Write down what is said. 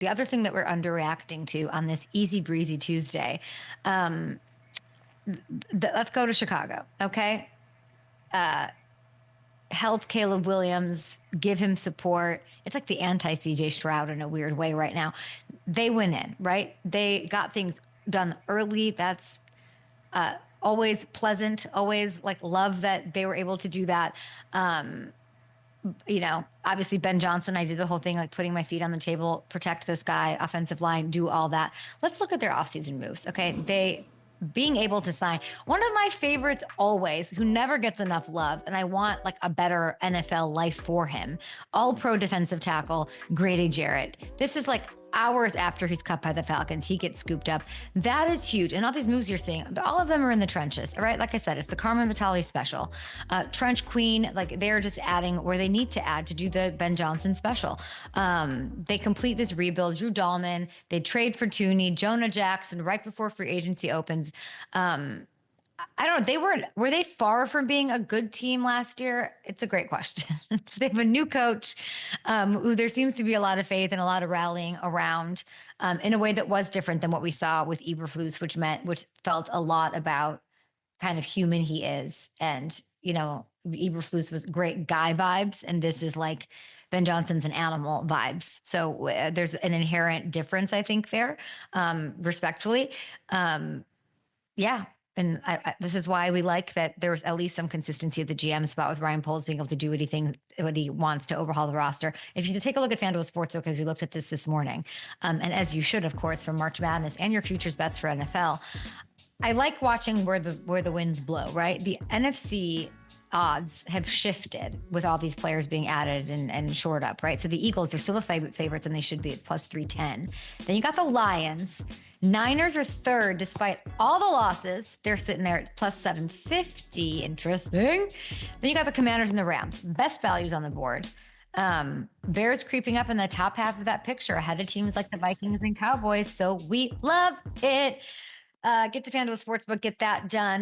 the other thing that we're underreacting to on this easy breezy Tuesday, um, let's go to Chicago, okay? Help Caleb Williams, give him support. It's like the anti CJ Stroud in a weird way right now. They went in, right? They got things done early. That's always pleasant, always like love that they were able to do that. Obviously Ben Johnson, I did the whole thing, like putting my feet on the table, protect this guy, offensive line, do all that. Let's look at their offseason moves. Okay. They being able to sign one of my favorites always, who never gets enough love. And I want like a better NFL life for him. All pro defensive tackle, Grady Jarrett. This is like hours after he's cut by the Falcons, he gets scooped up. That is huge. And all these moves you're seeing, all of them are in the trenches, right? Like I said, it's the Carmen Vitale special. Trench Queen, like they're just adding where they need to add to do the Ben Johnson special. They complete this rebuild. Drew Dalman, they trade for Thuney, Jonah Jackson right before free agency opens. I don't know. Were they far from being a good team last year? It's a great question. They have a new coach who there seems to be a lot of faith and a lot of rallying around in a way that was different than what we saw with Eberflus, which felt a lot about kind of human he is. And, Eberflus was great guy vibes. And this is like Ben Johnson's an animal vibes. So there's an inherent difference, I think, there, respectfully. Yeah. And this is why we like that there was at least some consistency at the GM spot with Ryan Poles being able to do what he wants to overhaul the roster. If you take a look at FanDuel Sportsbook, because we looked at this morning, and as you should, of course, for March Madness and your futures bets for NFL, I like watching where the winds blow, right? The NFC odds have shifted with all these players being added and shored up, right? So the Eagles, they're still the favorites and they should be at plus 310. Then you got the Lions. Niners are third despite all the losses. They're sitting there at plus 750. Interesting. Then you got the Commanders and the Rams. Best values on the board. Bears creeping up in the top half of that picture ahead of teams like the Vikings and Cowboys. So we love it. Get to FanDuel Sportsbook, get that done.